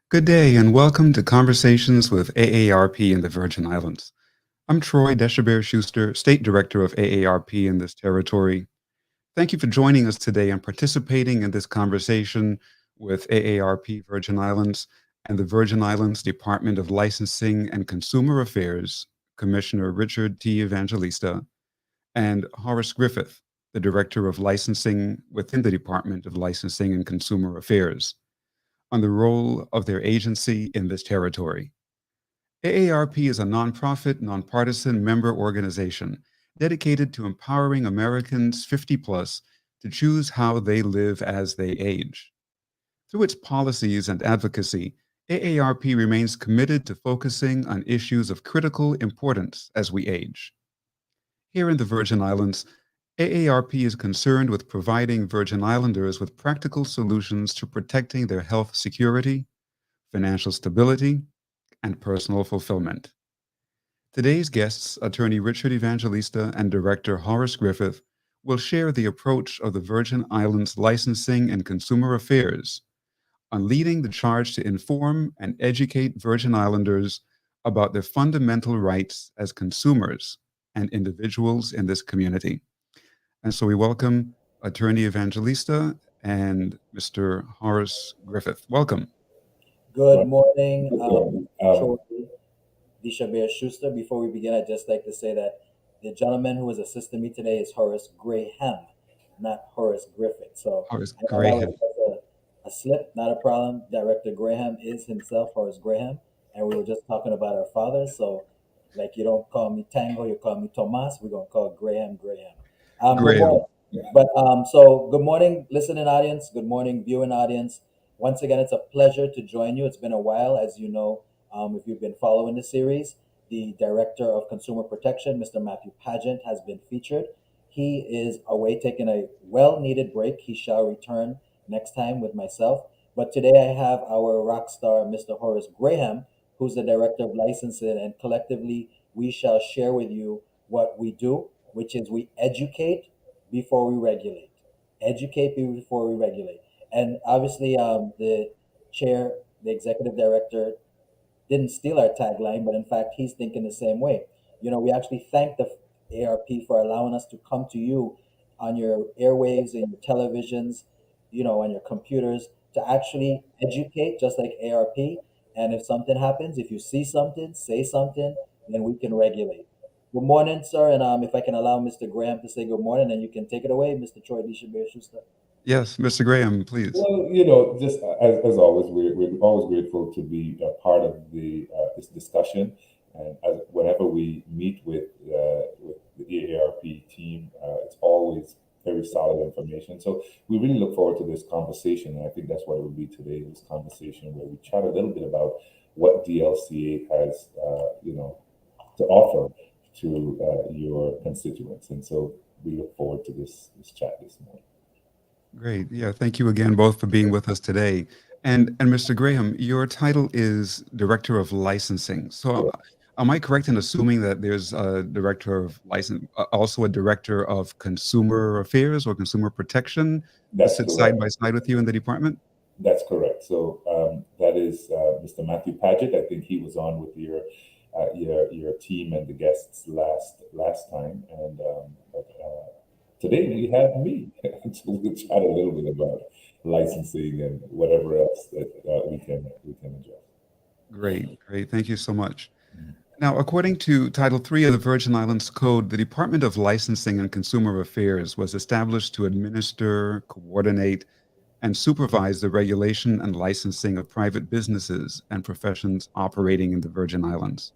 Good day and welcome to Conversations with AARP in the Virgin Islands. I'm Troy Deshabert-Schuster, State Director of AARP in this territory. Thank you for joining us today and participating in this conversation with AARP Virgin Islands and the Virgin Islands Department of Licensing and Consumer Affairs, Commissioner Richard T. Evangelista, and Horace Griffith, the Director of Licensing within the Department of Licensing and Consumer Affairs, on the role of their agency in this territory. AARP is a nonprofit, nonpartisan member organization dedicated to empowering Americans 50 plus to choose how they live as they age. Through its policies and advocacy, AARP remains committed to focusing on issues of critical importance as we age. Here in the Virgin Islands, AARP is concerned with providing Virgin Islanders with practical solutions to protecting their health security, financial stability, and personal fulfillment. Today's guests, Attorney Richard Evangelista and Director Horace Griffith, will share the approach of the Virgin Islands Licensing and Consumer Affairs on leading the charge to inform and educate Virgin Islanders about their fundamental rights as consumers and individuals in this community. And so we welcome Attorney Evangelista and Mr. Horace Griffith. Welcome. Good morning, Troy Deshabert Schuster. Before we begin, I'd just like to say that the gentleman who is assisting me today is Horace Graham, not Horace Griffith. So Horace I know that was Graham. just a slip, not a problem. Director Graham is himself Horace Graham, and we were just talking about our fathers. So, like, you don't call me Tango, you call me Tomas. We're gonna call Graham Graham. Good Graham. morning. So good morning, listening audience. Good morning, viewing audience. Once again, it's a pleasure to join you. It's been a while, as you know, if you've been following the series. The Director of Consumer Protection, Mr. Matthew Pageant, has been featured. He is away taking a well-needed break. He shall return next time with myself. But today I have our rock star, Mr. Horace Graham, who's the Director of Licensing, and collectively we shall share with you what we do, which is we educate before we regulate. Educate before we regulate. And obviously, the chair, the executive director, didn't steal our tagline, but in fact, he's thinking the same way. You know, we actually thank the ARP for allowing us to come to you on your airwaves and your televisions, you know, on your computers to actually educate, just like ARP. And if something happens, if you see something, say something, then we can regulate. Good morning, sir. And if I can allow Mr. Graham to say good morning, and you can take it away, Mr. Troy Schuster. Yes, Mr. Graham, please. Well, just as always, we're always grateful to be a part of this discussion. And whenever we meet with the AARP team, it's always very solid information. So we really look forward to this conversation, and I think that's what it will be today. This conversation where we chat a little bit about what DLCA has, to offer to your constituents, and so we look forward to this chat this morning. Great. Yeah, thank you again both for being with us today. And Mr. Graham, your title is Director of Licensing. So am I correct in assuming that there's a Director of License, also a Director of Consumer Affairs or Consumer Protection that That's sits side correct. by side with you in the department? That's correct. So that is Mr. Matthew Paget. I think he was on with your team and the guests last time, and today we have me. So we'll chat a little bit about licensing and whatever else that we can address. Great, great. Thank you so much. Now, according to Title III of the Virgin Islands Code, the Department of Licensing and Consumer Affairs was established to administer, coordinate, and supervise the regulation and licensing of private businesses and professions operating in the Virgin Islands.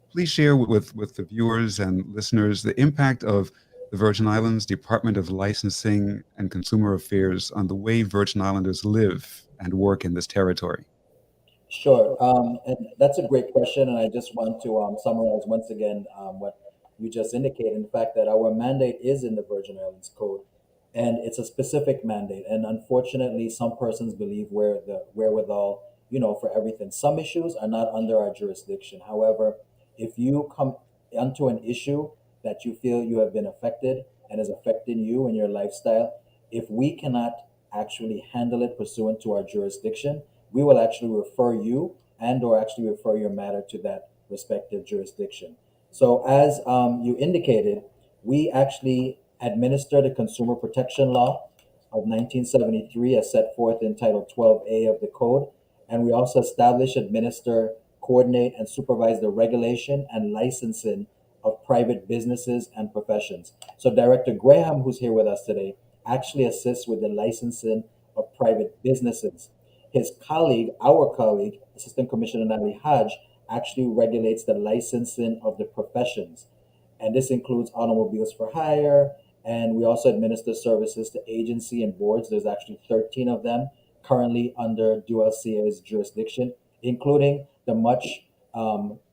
Please share with the viewers and listeners the impact of the Virgin Islands Department of Licensing and Consumer Affairs on the way Virgin Islanders live and work in this territory. Sure. And that's a great question. And I just want to summarize once again what you just indicated. In fact, that our mandate is in the Virgin Islands Code, and it's a specific mandate. And unfortunately, some persons believe we're the wherewithal, you know, for everything. Some issues are not under our jurisdiction. However, if you come onto an issue that you feel you have been affected and is affecting you and your lifestyle, if we cannot actually handle it pursuant to our jurisdiction, we will actually refer you and or actually refer your matter to that respective jurisdiction. So as you indicated, we actually administer the consumer protection law of 1973 as set forth in Title 12A of the Code. And we also establish, administer, coordinate, and supervise the regulation and licensing of private businesses and professions. So Director Graham, who's here with us today, actually assists with the licensing of private businesses. His colleague, our colleague, Assistant Commissioner Nali Hodge, actually regulates the licensing of the professions. And this includes automobiles for hire, and we also administer services to agency and boards. There's actually 13 of them currently under DLCA's jurisdiction, including the much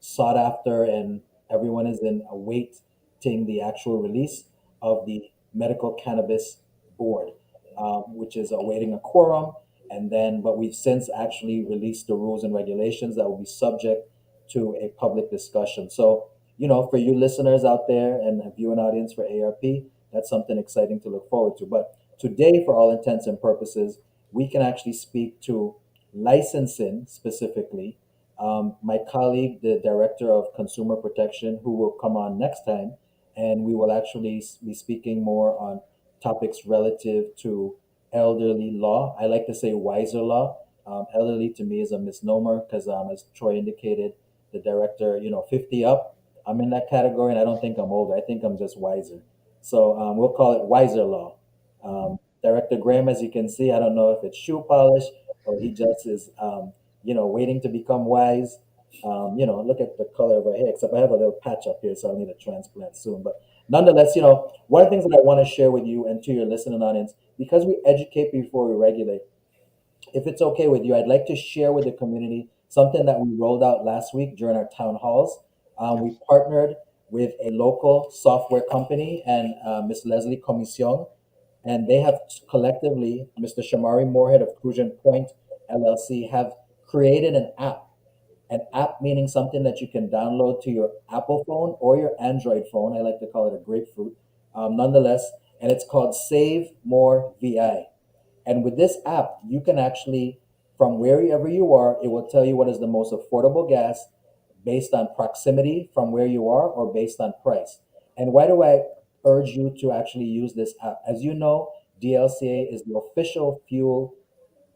sought after, and everyone is in awaiting the actual release of the Medical Cannabis Board, which is awaiting a quorum. And then, but we've since actually released the rules and regulations that will be subject to a public discussion. So, for you listeners out there and a viewing audience for ARP, that's something exciting to look forward to. But today, for all intents and purposes, we can actually speak to licensing specifically. My colleague, the Director of Consumer Protection, who will come on next time, and we will actually be speaking more on topics relative to elderly law. I like to say wiser law. Elderly to me is a misnomer because, as Troy indicated, the director, 50 up, I'm in that category, and I don't think I'm older. I think I'm just wiser. So we'll call it wiser law. Director Graham, as you can see, I don't know if it's shoe polish or he just is, waiting to become wise. Look at the color of her hair, except I have a little patch up here, so I'll need a transplant soon. But nonetheless, one of the things that I want to share with you and to your listening audience, because we educate before we regulate, if it's okay with you, I'd like to share with the community something that we rolled out last week during our town halls. We partnered with a local software company and Miss Leslie Commission, and they have collectively, Mr. Shamari Moorhead of Crucian Point LLC, have created an app. An app meaning something that you can download to your Apple phone or your Android phone. I like to call it a grapefruit, nonetheless, and it's called Save More VI. And with this app, you can actually, from wherever you are, it will tell you what is the most affordable gas based on proximity from where you are or based on price. And why do I urge you to actually use this app? As you know, DLCA is the official fuel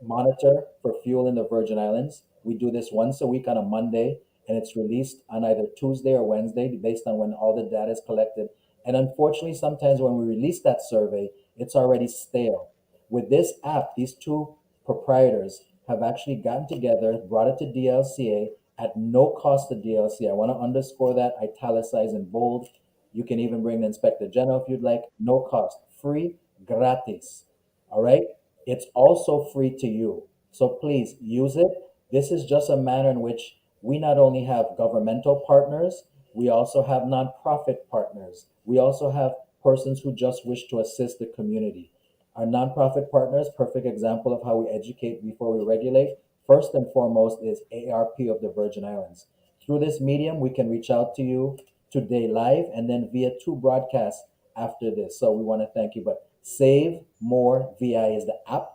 monitor for fuel in the Virgin Islands. We do this once a week on a Monday, and it's released on either Tuesday or Wednesday based on when all the data is collected. And unfortunately, sometimes when we release that survey, it's already stale. With this app, these two proprietors have actually gotten together, brought it to DLCA at no cost to DLCA. I want to underscore that, italicize in bold. You can even bring the Inspector General if you'd like. No cost, free, gratis. All right? It's also free to you. So please use it. This is just a manner in which we not only have governmental partners, we also have nonprofit partners. We also have persons who just wish to assist the community. Our nonprofit partners, perfect example of how we educate before we regulate, first and foremost is AARP of the Virgin Islands. Through this medium, we can reach out to you today live and then via 2 broadcasts after this. So we want to thank you. But Save More VI is the app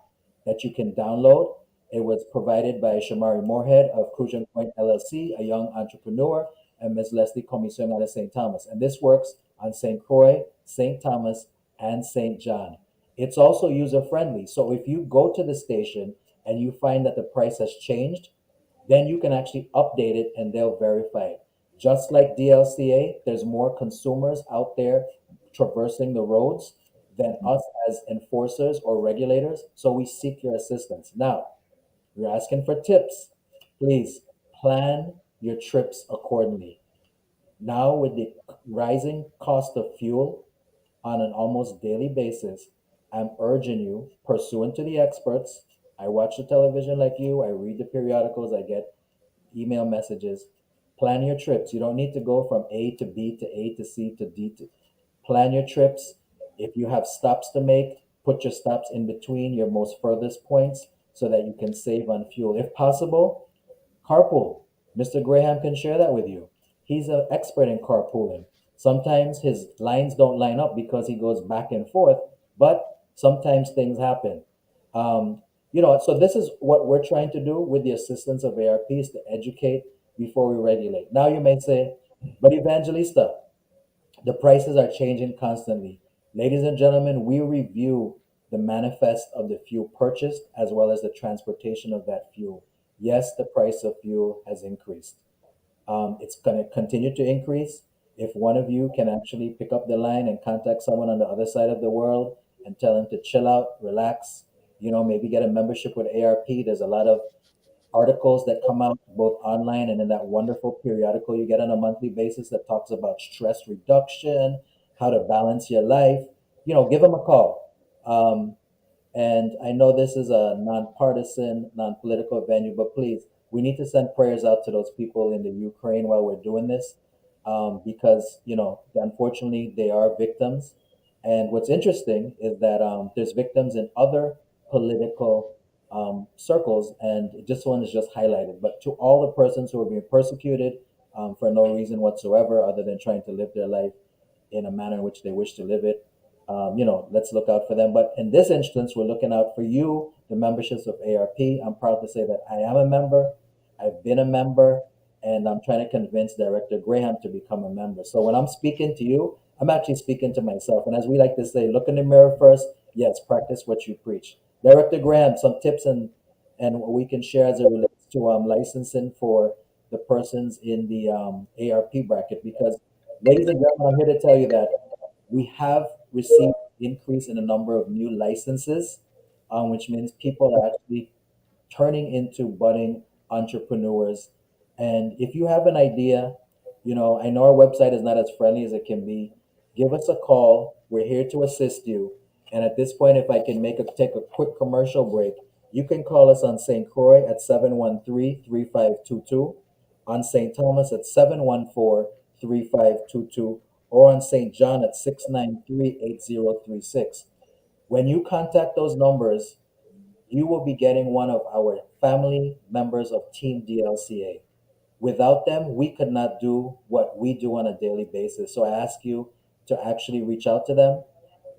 that you can download. It was provided by Shamari Moorhead of Crucian Point LLC, a young entrepreneur, and Ms. Leslie Commission out of St. Thomas. And this works on St. Croix, St. Thomas, and St. John. It's also user friendly. So if you go to the station and you find that the price has changed, then you can actually update it and they'll verify it. Just like DLCA, there's more consumers out there traversing the roads than us as enforcers or regulators. So we seek your assistance. Now, you're asking for tips. Please plan your trips accordingly. Now, with the rising cost of fuel on an almost daily basis, I'm urging you, pursuant to the experts. I watch the television like you, I read the periodicals, I get email messages. Plan your trips. You don't need to go from A to B to A to C to D to. Plan your trips. If you have stops to make, put your stops in between your most furthest points so that you can save on fuel. If possible, carpool. Mr. Graham can share that with you. He's an expert in carpooling. Sometimes his lines don't line up because he goes back and forth, but sometimes things happen. So this is what we're trying to do with the assistance of ARP, is to educate before we regulate. Now you may say, but Evangelista, the prices are changing constantly. Ladies and gentlemen, we review the manifest of the fuel purchased as well as the transportation of that fuel. Yes, the price of fuel has increased. It's going to continue to increase. If one of you can actually pick up the line and contact someone on the other side of the world and tell them to chill out, relax, maybe get a membership with ARP. There's a lot of articles that come out both online and in that wonderful periodical you get on a monthly basis that talks about stress reduction, how to balance your life. Give them a call. And I know this is a nonpartisan, non-political venue, but please, we need to send prayers out to those people in the Ukraine while we're doing this, because unfortunately they are victims. And what's interesting is that there's victims in other political circles, and this one is just highlighted. But to all the persons who are being persecuted for no reason whatsoever, other than trying to live their life in a manner in which they wish to live it, let's look out for them. But in this instance, we're looking out for you, the memberships of ARP. I'm proud to say that I am a member. I've been a member, and I'm trying to convince Director Graham to become a member. So when I'm speaking to you, I'm actually speaking to myself. And as we like to say, look in the mirror first. Yes, practice what you preach. Director Graham, some tips and what we can share as it relates to licensing for the persons in the ARP bracket. Because, ladies and gentlemen, I'm here to tell you that we have received increase in the number of new licenses, which means people are actually turning into budding entrepreneurs. And if you have an idea, I know our website is not as friendly as it can be. Give us a call. We're here to assist you. And at this point, if I can take a quick commercial break, you can call us on St. Croix at 713-3522, on St. Thomas at 714-3522, or on St. John at 693-8036. When you contact those numbers, you will be getting one of our family members of Team DLCA. Without them, we could not do what we do on a daily basis. So I ask you to actually reach out to them.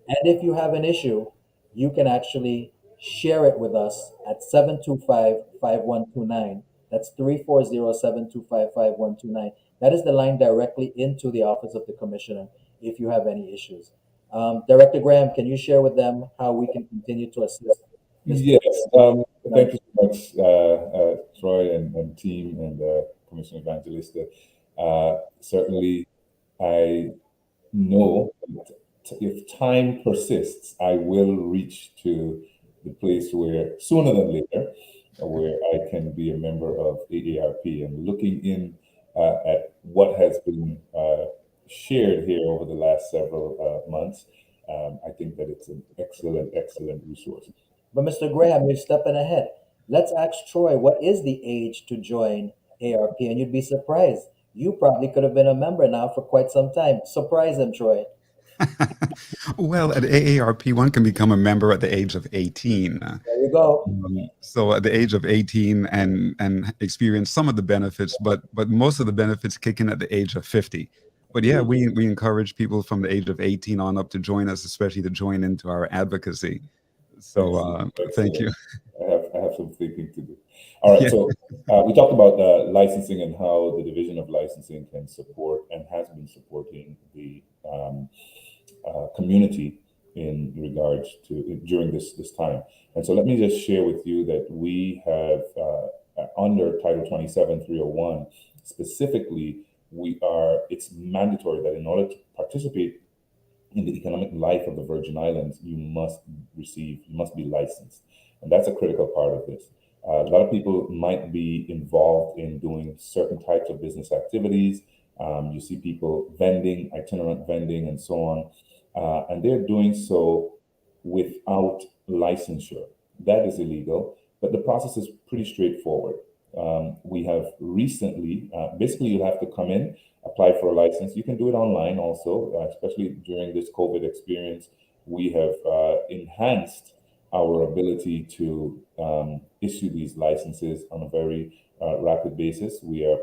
And if you have an issue, you can actually share it with us at 725-5129. That's 340-725-5129. That is the line directly into the office of the commissioner if you have any issues. Director Graham, can you share with them how we can continue to assist Mr. Yes. Thank you so much, Troy and team and Commissioner Evangelista. Certainly, I know that if time persists, I will reach to the place where sooner than later, where I can be a member of AARP. And looking in at what has been shared here over the last several months, I think that it's an excellent, excellent resource. But Mr. Graham, you're stepping ahead. Let's ask Troy, what is the age to join ARP? And you'd be surprised. You probably could have been a member now for quite some time. Surprise him, Troy. Well, at AARP, one can become a member at the age of 18. There you go. So at the age of 18 and experience some of the benefits, but most of the benefits kick in at the age of 50. But yeah, we encourage people from the age of 18 on up to join us, especially to join into our advocacy. So thank you. I have some thinking to do. All right, Yeah. so we talked about licensing and how the Division of Licensing can support and has been supporting the community in regards to during this time. And so let me just share with you that we have under Title 27-301 specifically, it's mandatory that in order to participate in the economic life of the Virgin Islands, you must be licensed. And that's a critical part of this. A lot of people might be involved in doing certain types of business activities. You see people vending, itinerant vending, and so on. And they're doing so without licensure. That is illegal, but the process is pretty straightforward. We have recently, basically, you have to come in, apply for a license. You can do it online also, especially during this COVID experience. We have enhanced our ability to issue these licenses on a very rapid basis. We are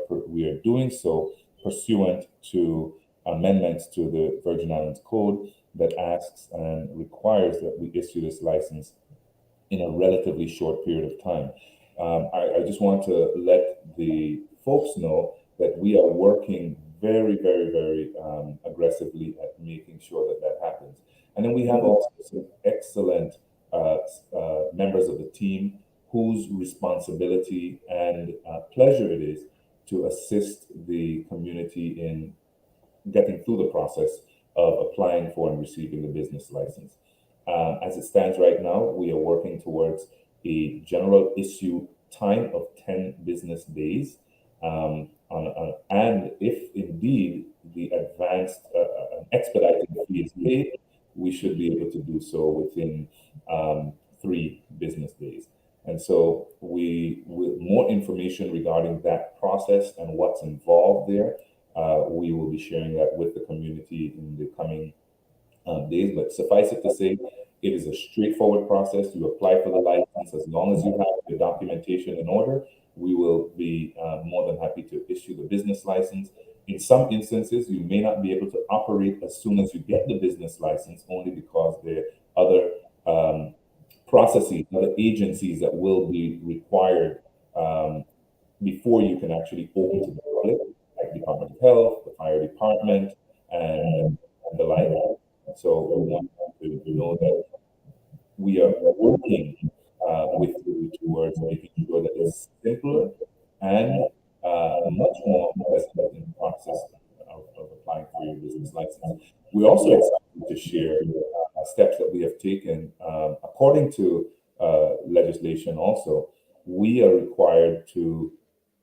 doing so pursuant to amendments to the Virgin Islands Code that asks and requires that we issue this license in a relatively short period of time. I just want to let the folks know that we are working very, very, very aggressively at making sure that that happens. And then we have also some excellent members of the team whose responsibility and pleasure it is to assist the community in getting through the process of applying for and receiving the business license. As it stands right now, we are working towards a general issue time of 10 business days. And if indeed the advanced expedited fee is paid, we should be able to do so within 3 business days. And so with more information regarding that process and what's involved there, we will be sharing that with the community in the coming days. But suffice it to say, it is a straightforward process. You apply for the license. As long as you have your documentation in order, we will be more than happy to issue the business license. In some instances, you may not be able to operate as soon as you get the business license, only because there are other processes, other agencies that will be required before you can actually open to the public, like Department of Health, the fire department, and the like. So we want to know that we are working with you towards making sure that it's simpler and much more pleasant in the process of applying for your business license. We're also excited to share steps that we have taken. According to legislation also, we are required to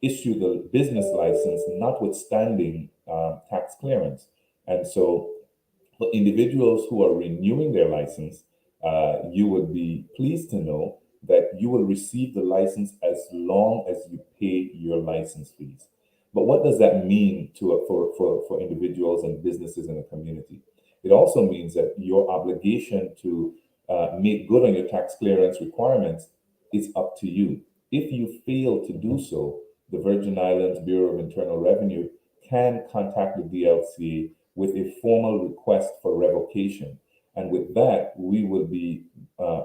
issue the business license notwithstanding tax clearance. And so for individuals who are renewing their license, you would be pleased to know that you will receive the license as long as you pay your license fees. But what does that mean for individuals and businesses in the community? It also means that your obligation to make good on your tax clearance requirements is up to you. If you fail to do so, the Virgin Islands Bureau of Internal Revenue can contact the DLCA with a formal request for revocation. And with that, we will be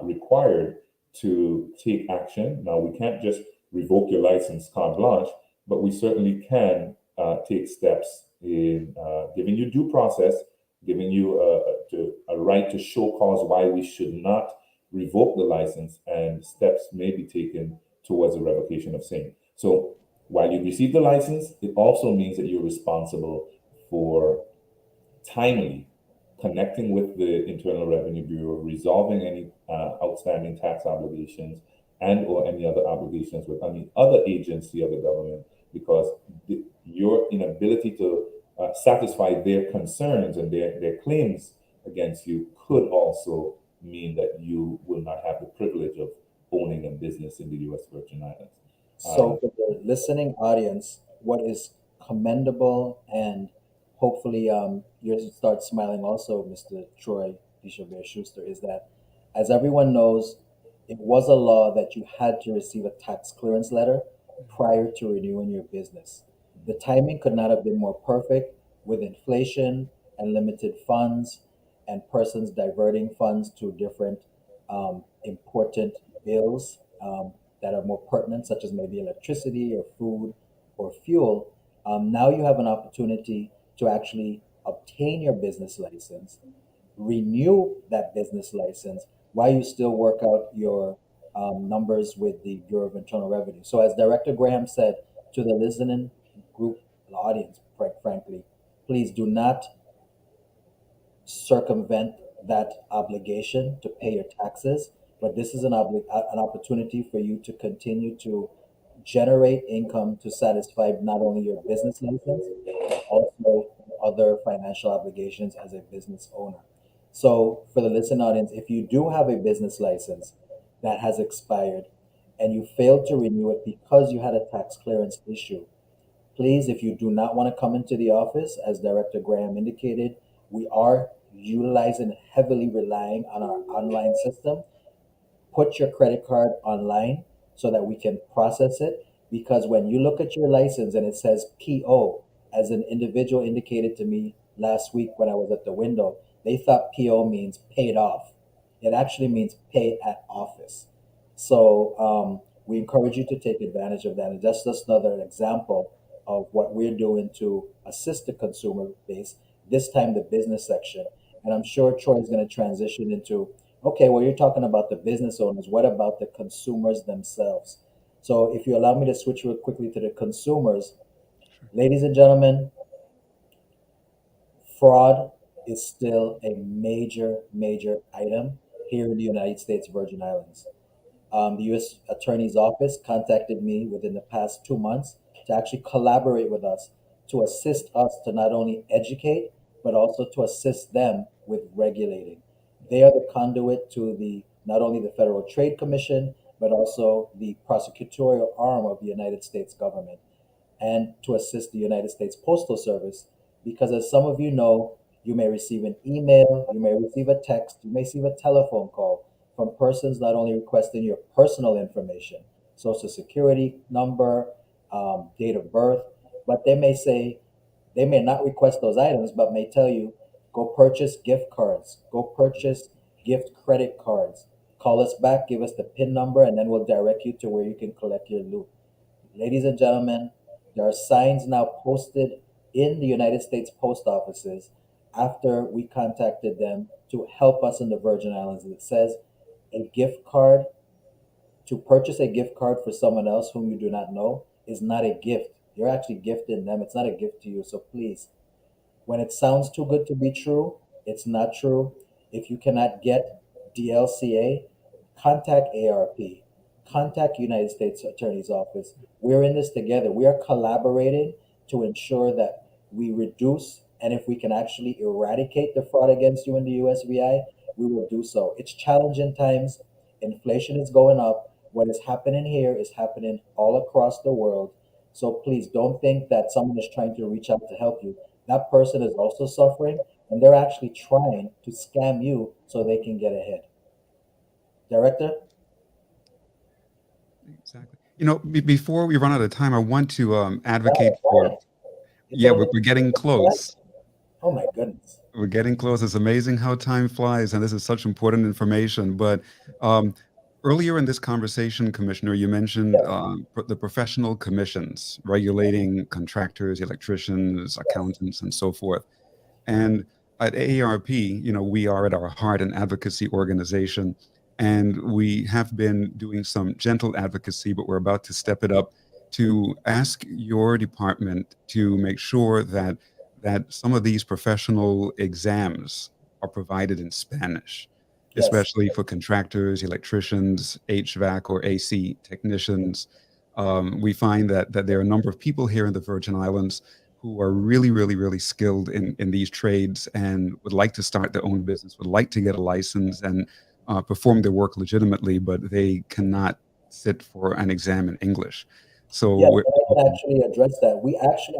required to take action. Now, we can't just revoke your license carte blanche, but we certainly can take steps in giving you due process, giving you a right to show cause why we should not revoke the license, and steps may be taken towards a revocation of same. So while you receive the license, it also means that you're responsible for timely connecting with the Internal Revenue Bureau, resolving any outstanding tax obligations and or any other obligations with any other agency of the government, because your inability to satisfy their concerns and their claims against you could also mean that you will not have the privilege of owning a business in the U.S. Virgin Islands. So, for the listening audience, what is commendable, and hopefully you start smiling also, Mr. Troy Bishop Schuster, is that, as everyone knows, it was a law that you had to receive a tax clearance letter prior to renewing your business. The timing could not have been more perfect with inflation and limited funds and persons diverting funds to different important bills that are more pertinent, such as maybe electricity or food or fuel. Now you have an opportunity to actually obtain your business license, renew that business license while you still work out your numbers with the Bureau of Internal Revenue. So, as Director Graham said to the listening group, the audience, frankly, please do not circumvent that obligation to pay your taxes, but this is an opportunity for you to continue to generate income to satisfy not only your business license, but also other financial obligations as a business owner. So, for the listening audience, if you do have a business license that has expired and you failed to renew it because you had a tax clearance issue, please, if you do not want to come into the office, as Director Graham indicated, we are utilizing, heavily relying on our online system. Put your credit card online so that we can process it. Because when you look at your license and it says PO, as an individual indicated to me last week when I was at the window, they thought PO means paid off. It actually means pay at office. So we encourage you to take advantage of that. And that's just another example of what we're doing to assist the consumer base, this time the business section. And I'm sure Troy is going to transition into, okay, well, you're talking about the business owners. What about the consumers themselves? So if you allow me to switch real quickly to the consumers, Sure. ladies and gentlemen, fraud is still a major, major item here in the United States Virgin Islands. The U.S. Attorney's Office contacted me within the past 2 months to actually collaborate with us to assist us to not only educate, but also to assist them with regulating. They are the conduit to the not only the Federal Trade Commission, but also the prosecutorial arm of the United States government, and to assist the United States Postal Service. Because, as some of you know, you may receive an email, you may receive a text, you may receive a telephone call from persons not only requesting your personal information, social security number, date of birth, but they may not request those items, but may tell you, go purchase gift cards, go purchase gift credit cards. Call us back, give us the PIN number, and then we'll direct you to where you can collect your loot. Ladies and gentlemen, there are signs now posted in the United States post offices after we contacted them to help us in the Virgin Islands. It says a gift card, to purchase a gift card for someone else whom you do not know is not a gift. You're actually gifting them. It's not a gift to you. So please, when it sounds too good to be true, it's not true. If you cannot get DLCA, contact AARP, contact United States Attorney's Office. We're in this together. We are collaborating to ensure that we reduce, and if we can actually eradicate the fraud against you in the USVI, we will do so. It's challenging times. Inflation is going up. What is happening here is happening all across the world. So please don't think that someone is trying to reach out to help you. That person is also suffering, and they're actually trying to scam you so they can get ahead. Director? Exactly. Before we run out of time, I want to advocate for. Why? You Yeah, told we're, me. we're getting close. Oh my goodness. We're getting close. It's amazing how time flies, and this is such important information. But um, earlier in this conversation, Commissioner, you mentioned Yes, the professional commissions regulating contractors, electricians, yes, accountants, and so forth. And at AARP, we are at our heart an advocacy organization, and we have been doing some gentle advocacy, but we're about to step it up to ask your department to make sure that some of these professional exams are provided in Spanish, yes. especially for contractors, electricians, HVAC or AC technicians. We find that there are a number of people here in the Virgin Islands who are really, really, really skilled in these trades and would like to start their own business, would like to get a license and perform their work legitimately, but they cannot sit for an exam in English. So Yes, we're and I can actually address that.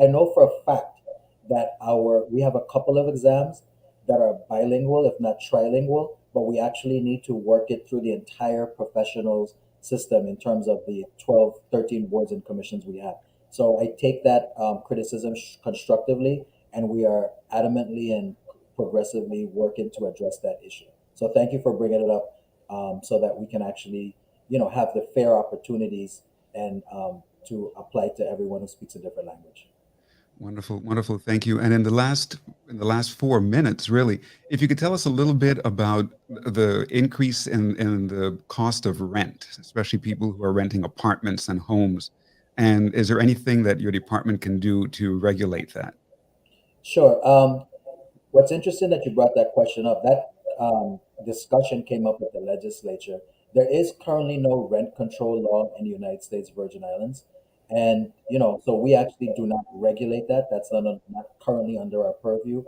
I know for a fact that we have a couple of exams that are bilingual, if not trilingual, but we actually need to work it through the entire professionals system in terms of the 12, 13 boards and commissions we have. So I take that criticism constructively, and we are adamantly and progressively working to address that issue. So thank you for bringing it up, so that we can actually, have the fair opportunities and to apply to everyone who speaks a different language. wonderful, wonderful. Thank you. And in the last 4 minutes, really, if you could tell us a little bit about the increase in the cost of rent, especially people who are renting apartments and homes. And is there anything that your department can do to regulate that? Sure. What's interesting that you brought that question up, that discussion came up with the legislature. There is currently no rent control law in the United States Virgin Islands. And, so we actually do not regulate that. That's not currently under our purview.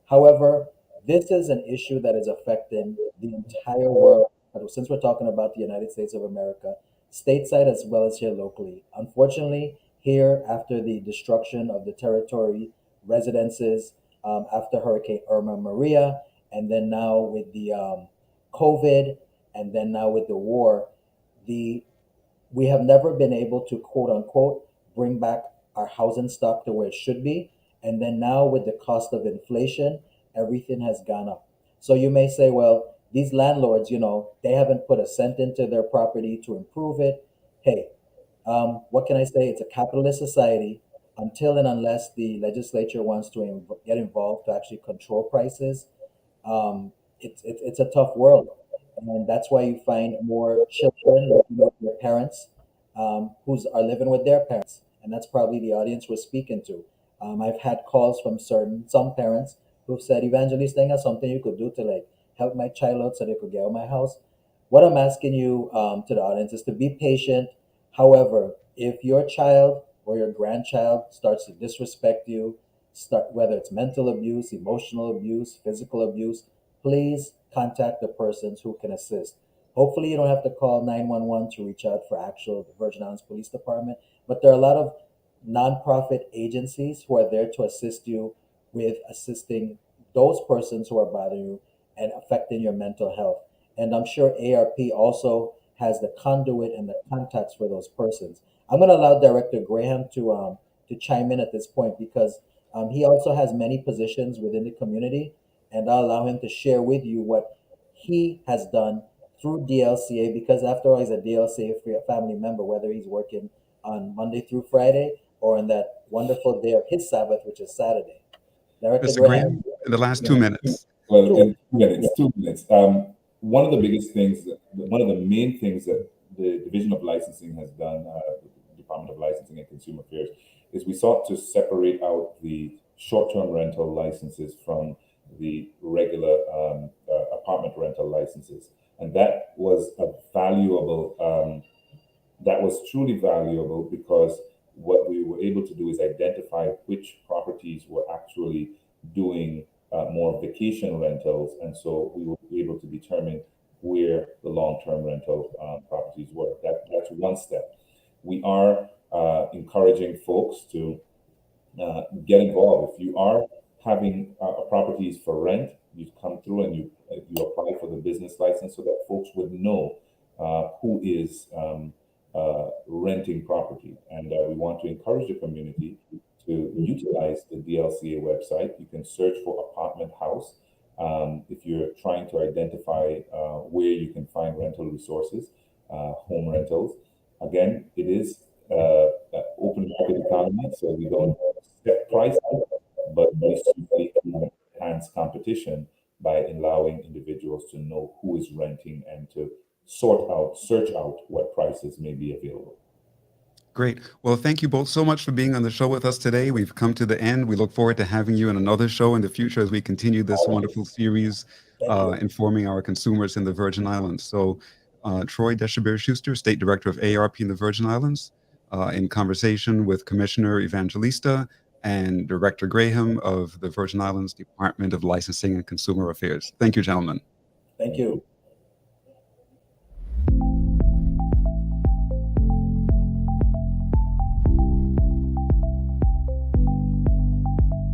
However, this is an issue that is affecting the entire world. Since we're talking about the United States of America, stateside as well as here locally. Unfortunately, here, after the destruction of the territory, residences, after Hurricane Irma Maria, and then now with the COVID, and then now with the war, the we have never been able to, quote unquote, bring back our housing stock to where it should be. And then now with the cost of inflation, everything has gone up. So you may say, well, these landlords, they haven't put a cent into their property to improve it. Hey, what can I say? It's a capitalist society. Until and unless the legislature wants to get involved to actually control prices, it's a tough world, and that's why you find more children living with their parents, who's are living with their parents, and that's probably the audience we're speaking to. I've had calls from some parents who've said, "Evangelista, think of something you could do to like help my child out so they could get out of my house." What I'm asking you, to the audience, is to be patient. However, if your child or your grandchild starts to disrespect you, whether it's mental abuse, emotional abuse, physical abuse, please contact the persons who can assist. Hopefully, you don't have to call 911 to reach out for actual Virgin Islands Police Department, but there are a lot of nonprofit agencies who are there to assist you with assisting those persons who are bothering you and affecting your mental health. And I'm sure ARP also has the conduit and the contacts for those persons. I'm going to allow Director Graham to chime in at this point because he also has many positions within the community, and I'll allow him to share with you what he has done through DLCA, because after all, he's a DLCA family member, whether he's working on Monday through Friday or on that wonderful day of his Sabbath, which is Saturday. Director Mr. Graham. Graham, in the last 2 minutes. Well, Sure. in 2 minutes, 2 minutes. One of the biggest things, one of the main things that the Division of Licensing has done, the Department of Licensing and Consumer Affairs, is we sought to separate out the short-term rental licenses from the regular apartment rental licenses, and that was a valuable. That was truly valuable because what we were able to do is identify which properties were actually doing more vacation rentals, and so we were able to determine where the long-term rental properties were. That's one step. We are encouraging folks to get involved. If you are having properties for rent, you come through and you apply for the business license so that folks would know who is renting property. And we want to encourage the community to utilize the DLCA website. You can search for apartment house if you're trying to identify where you can find rental resources, home rentals. Again, it is open market economy, so we don't set prices, but we simply enhance competition by allowing individuals to know who is renting and to search out what prices may be available. Great. Well, thank you both so much for being on the show with us today. We've come to the end. We look forward to having you in another show in the future as we continue this wonderful series, Thank you. informing our consumers in the Virgin Islands. So, Troy Deshabere-Schuster, State Director of AARP in the Virgin Islands, in conversation with Commissioner Evangelista and Director Graham of the Virgin Islands Department of Licensing and Consumer Affairs. Thank you, gentlemen. Thank you.